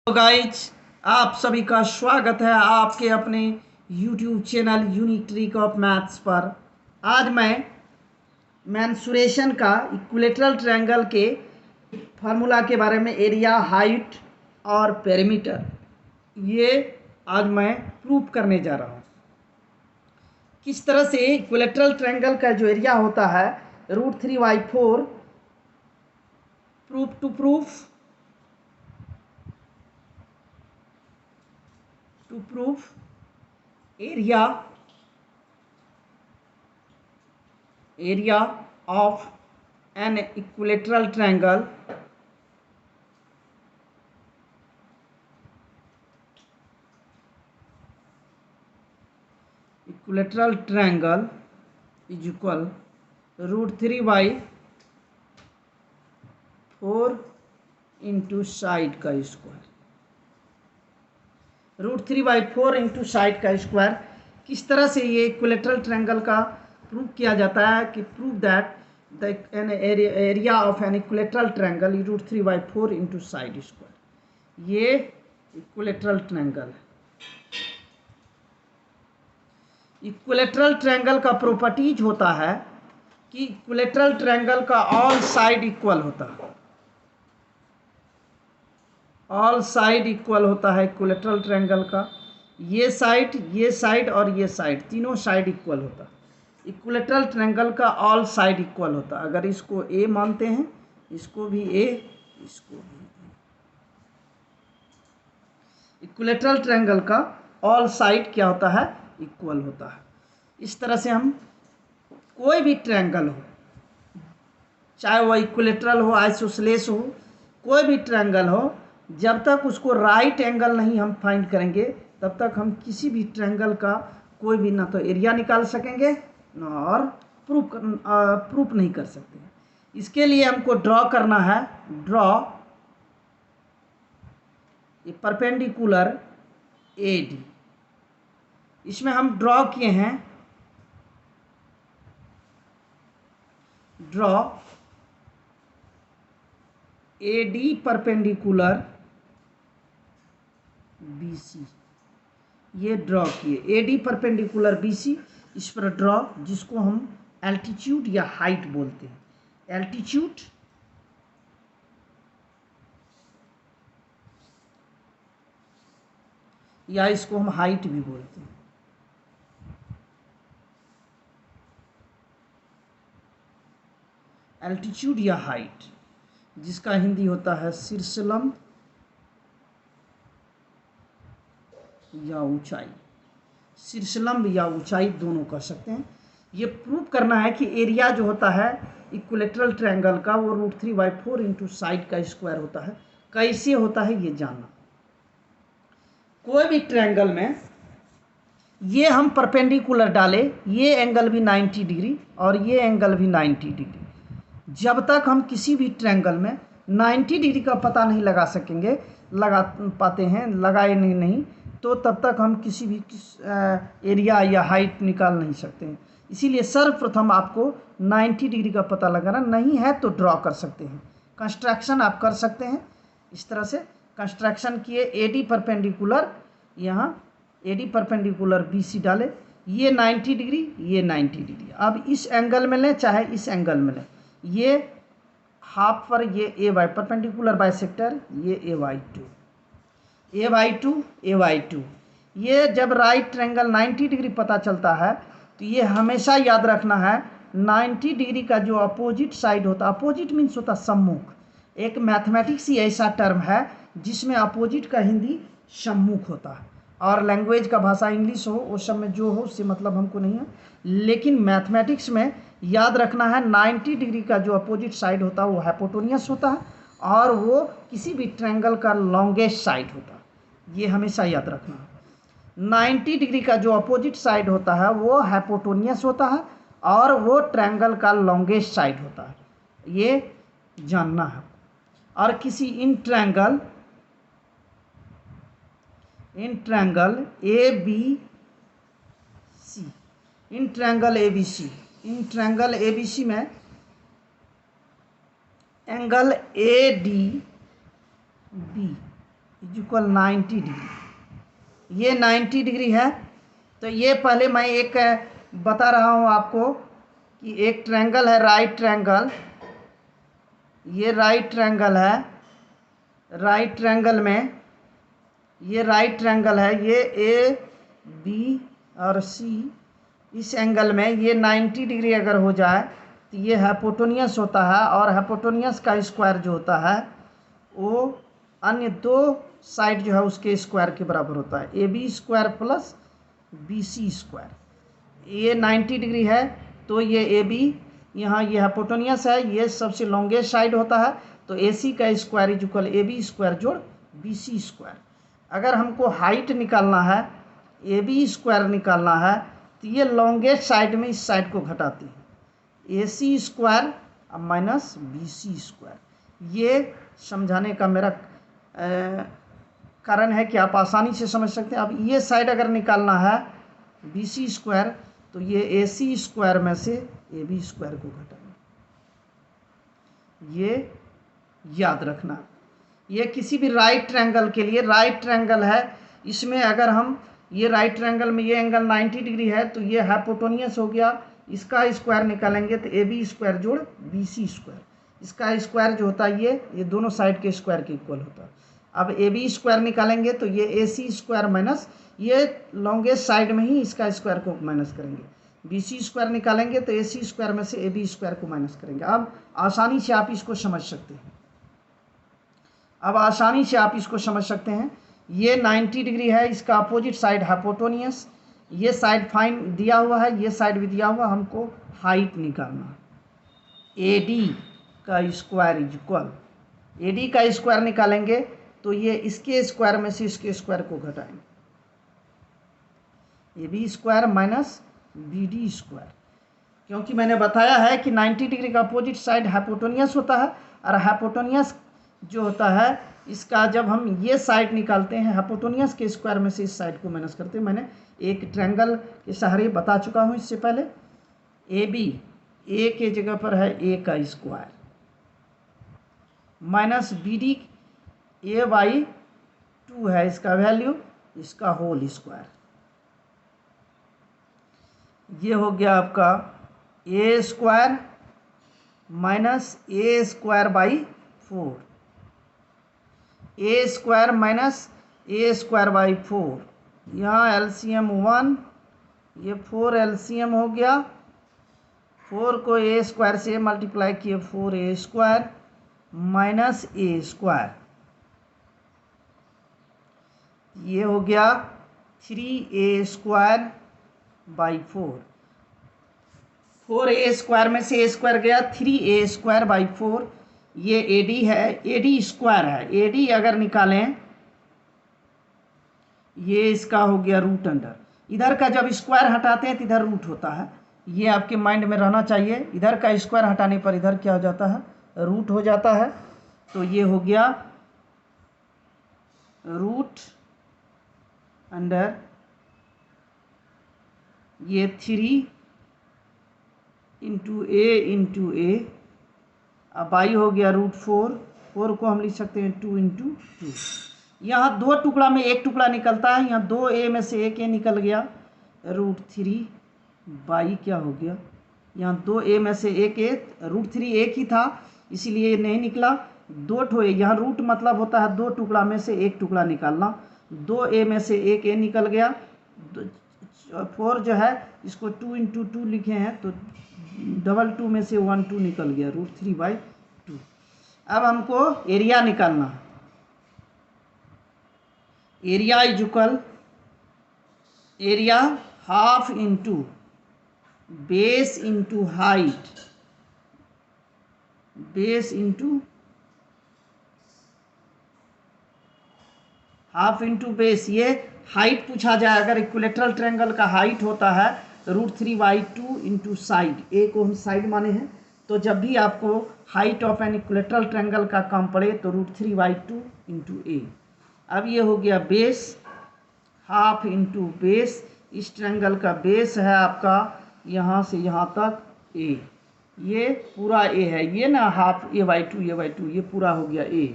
तो गाइज, आप सभी का स्वागत है आपके अपने YouTube channel unique trick of maths पर। आज मैं मेंसुरेशन का इक्विलेटरल ट्रायंगल के फार्मूला के बारे में, एरिया, हाइट और पेरीमीटर, ये आज मैं प्रूव करने जा रहा हूँ। किस तरह से इक्विलेटरल ट्रायंगल का जो एरिया होता है √3/4 to prove area of an equilateral triangle is equal √3/4 into side का स्क्वायर। √3/4 इंटू साइड का स्क्वायर। किस तरह से ये इक्विलेटरल ट्रायंगल का प्रूव किया जाता है कि prove that the area of an equilateral triangle is √3/4 into side square. ये इक्विलेटरल ट्रायंगल है। इक्विलेटरल ट्रायंगल का प्रॉपर्टीज होता है कि इक्विलेटरल ट्रायंगल का ऑल साइड इक्वल होता है। ऑल साइड इक्वल होता है इक्विलेटरल ट्रायंगल का। ये साइड और ये साइड, तीनों साइड इक्वल होता है। इक्विलेटरल ट्रायंगल का ऑल साइड इक्वल होता है। अगर इसको ए मानते हैं, इसको भी ए, इसको भी। इक्विलेटरल ट्रायंगल का ऑल साइड क्या होता है? इक्वल होता है। इस तरह से हम कोई भी ट्रायंगल हो, चाहे वह इक्विलेटरल हो, आइसोसेलेस हो, कोई भी ट्रायंगल हो, जब तक उसको राइट एंगल नहीं हम फाइंड करेंगे तब तक हम किसी भी ट्रायंगल का कोई भी ना तो एरिया निकाल सकेंगे ना और प्रूफ नहीं कर सकते। इसके लिए हमको ड्रॉ करना है। ये परपेंडिकुलर AD, इसमें हम ड्रॉ किए हैं AD परपेंडिकुलर BC। ये ड्रॉ किए AD परपेंडिकुलर BC, इस पर ड्रॉ, जिसको हम एल्टीट्यूड या हाइट बोलते हैं। एल्टीट्यूड या इसको हम हाइट भी बोलते हैं। एल्टीट्यूड या हाइट, जिसका हिंदी होता है शीर्षलंब या ऊंचाई। शीर्षलंब या ऊंचाई दोनों कह सकते हैं। ये प्रूव करना है कि एरिया जो होता है इक्विलेटरल ट्रायंगल का वो √3/4 इंटू साइड का स्क्वायर होता है। कैसे होता है ये जानना। कोई भी ट्रायंगल में ये हम परपेंडिकुलर डाले, ये एंगल भी 90 डिग्री और ये एंगल भी 90 डिग्री। जब तक हम किसी भी ट्रायंगल में 90 डिग्री का पता नहीं लगा सकेंगे, लगाए नहीं, तो तब तक हम किसी भी एरिया या हाइट निकाल नहीं सकते हैं। इसीलिए सर्वप्रथम आपको 90 डिग्री का पता लगाना नहीं है तो ड्रॉ कर सकते हैं। कंस्ट्रक्शन आप कर सकते हैं। इस तरह से कंस्ट्रक्शन किए, AD परपेंडिकुलर, यहाँ AD परपेंडिकुलर BC डाले, ये 90 डिग्री, ये 90 डिग्री। अब इस एंगल में लें चाहे इस एंगल में लें, ये हाफ पर ये AY परपेंडिकुलर बाइसेक्टर, ये A/2, ये जब राइट ट्रायंगल 90 डिग्री पता चलता है तो ये हमेशा याद रखना है 90 डिग्री का जो अपोजिट साइड होता है, अपोजिट मीन्स होता सम्मुख। एक मैथमेटिक्स ही ऐसा टर्म है जिसमें अपोजिट का हिंदी सम्मुख होता है, और लैंग्वेज का भाषा इंग्लिश हो, उस सब में जो हो उससे मतलब हमको नहीं है, लेकिन मैथमेटिक्स में याद रखना है 90 डिग्री का जो अपोजिट साइड होता है वो हाइपोटेन्यूस होता है और वो किसी भी ट्रायंगल का लॉन्गेस्ट साइड होता है। ये हमेशा याद रखना है। 90 डिग्री का जो अपोजिट साइड होता है वो हाइपोटेन्यूस होता है और वो ट्रायंगल का लॉन्गेस्ट साइड होता है, ये जानना है। और किसी इन ट्रायंगल ABC में angle ADB is equal 90 degree. ये 90 डिग्री है। तो ये पहले मैं एक बता रहा हूँ आपको कि एक ट्रायंगल है राइट ट्रायंगल, ये राइट ट्रायंगल है, राइट ट्रायंगल में ये राइट ट्रायंगल है, ये ए बी और सी, इस एंगल में ये 90 डिग्री अगर हो जाए तो ये हाइपोटेन्यूस होता है, और हाइपोटेन्यूस का स्क्वायर जो होता है वो अन्य दो साइड जो है उसके स्क्वायर के बराबर होता है, A B square plus B C square. ये 90 डिग्री है तो ये ए बी, यहाँ ये हाइपोटेन्यूस है, ये सबसे लॉन्गेस्ट साइड होता है, तो ए सी का square is equal A B square जोड़ बी सी स्क्वायर। अगर हमको हाइट निकालना है, ए बी स्क्वायर निकालना है, तो ये लॉन्गेस्ट साइड में इस साइड को घटाती है, a c square minus b C square. ये समझाने का मेरा कारण है कि आप आसानी से समझ सकते हैं। अब ये साइड अगर निकालना है बी सी स्क्वायर, तो ये ए सी स्क्वायर में से ए बी स्क्वायर को घटाना, ये याद रखना। ये किसी भी राइट ट्रायंगल के लिए, राइट ट्रायंगल है इसमें अगर हम ये राइट ट्रायंगल में ये एंगल 90 डिग्री है, तो ये हाइपोटेन्यूस हो गया, इसका स्क्वायर निकालेंगे तो ए बी स्क्वायर जोड़ बी सी स्क्वायर, इसका स्क्वायर जो होता है ये दोनों साइड के स्क्वायर के इक्वल होता है। अब ए बी स्क्वायर निकालेंगे तो ये ए सी स्क्वायर माइनस ये लॉन्गेस्ट साइड में ही इसका स्क्वायर को माइनस करेंगे, बी सी स्क्वायर निकालेंगे तो ए सी स्क्वायर में से ए बी स्क्वायर को माइनस करेंगे। अब आसानी से आप इसको समझ सकते हैं, अब आसानी से आप इसको समझ सकते हैं। ये 90 डिग्री है, इसका अपोजिट साइड हाइपोटेन्यूस, ये साइड फाइन दिया हुआ है, ये साइड भी दिया हुआ, हमको हाइट निकालना, ए डी का square is equal, A D का स्क्वायर निकालेंगे तो ये इसके स्क्वायर में से इसके स्क्वायर को घटाएंगे, A B square minus B D square, क्योंकि मैंने बताया है कि 90 डिग्री का अपोजिट साइड हाइपोटेन्यूस होता है, और हाइपोटेन्यूस जो होता है इसका जब हम ये साइड निकालते हैं हाइपोटेन्यूस के स्क्वायर में से इस साइड को माइनस करते हैं। मैंने एक ट्रायंगल के सहारे बता चुका हूँ इससे पहले। ए बी, ए के जगह पर है ए का square minus B D, A by 2 है इसका वैल्यू, इसका होल स्क्वायर, ये हो गया आपका a square minus a square by 4, a square minus a square by 4, यहाँ एलसीएम 1, ये 4 एलसीएम हो गया, 4 को ए स्क्वायर से मल्टीप्लाई किए 4 a square minus a square, ये हो गया 3 ए स्क्वायर बाई 4, 4 ए स्क्वायर में से ए स्क्वायर गया, 3 ए स्क्वायर बाई 4, ये ए डी है, ए डी स्क्वायर है, ए डी अगर निकालें ये इसका हो गया रूट अंडर, इधर का जब स्क्वायर हटाते हैं तो इधर रूट होता है, ये आपके माइंड में रहना चाहिए, इधर का स्क्वायर हटाने पर इधर क्या हो जाता है, रूट हो जाता है। तो ये हो गया रूट अंडर ये 3 इंटू ए, अब बाई हो गया रूट 4, 4 को हम लिख सकते हैं 2 इंटू 2, यहाँ 2 टुकड़ा में एक टुकड़ा निकलता है, यहाँ 2 ए में से एक ए निकल गया, रूट 3 बाई क्या हो गया, यहाँ 2 ए में से एक ए, रूट 3 एक ही था इसीलिए नहीं निकला, 2 ठो ए, यहाँ रूट मतलब होता है 2 टुकड़ा में से एक टुकड़ा निकालना, 2 ए में से एक ए निकल गया, 4 जो है इसको 2 इंटू 2 लिखे हैं तो 2 में से 1 2 निकल गया, रूट 3 बाई 2। अब हमको एरिया निकालना, area is equal area half into base into height, base into half into base, ये हाइट पूछा जाए अगर इक्विलेटरल ट्रायंगल का हाइट होता है रूट 3 बाई 2 इंटू साइड, ए को हम साइड माने हैं, तो जब भी आपको height of an equilateral triangle का काम पड़े तो रूट 3 बाई 2 इंटू ए। अब ये हो गया बेस, हाफ इंटू बेस, इस ट्रायंगल का बेस है आपका यहाँ से यहाँ तक ए, ये पूरा ए है, ये ना हाफ ए बाई 2 ये पूरा हो गया ए,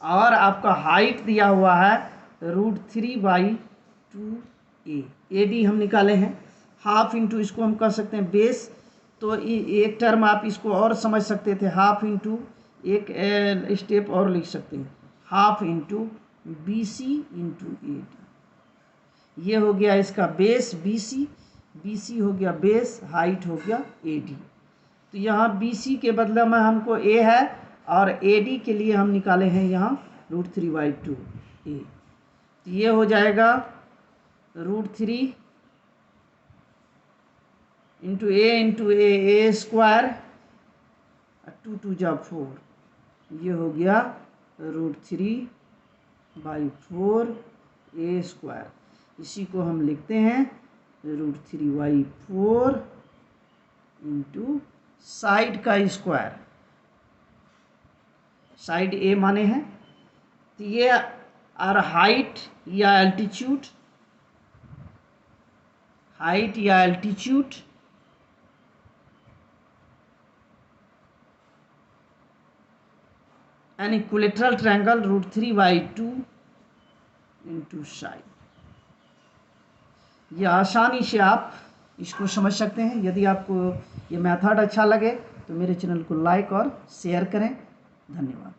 और आपका हाइट दिया हुआ है √3/2a। AD हम निकाले हैं, हाफ इंटू इसको हम कह सकते हैं बेस, तो एक टर्म आप इसको और समझ सकते थे, हाफ इंटू एक स्टेप और लिख सकते हैं, half into BC into AD। ये हो गया इसका बेस BC हो गया बेस, हाइट हो गया AD। तो यहाँ BC के बदले में हमको A है और AD के लिए हम निकाले हैं यहाँ √3/2a। तो ये हो जाएगा √3 इंटू A स्क्वायर, 2 जा 4, ये हो गया √3/4a स्क्वायर। इसी को हम लिखते हैं √3/4 इंटू साइड का स्क्वायर, साइड A माने हैं। तो ये और हाइट या altitude, an equilateral triangle √3/2 into side. ये आसानी से आप इसको समझ सकते हैं। यदि आपको ये मेथड अच्छा लगे तो मेरे चैनल को लाइक और शेयर करें। धन्यवाद।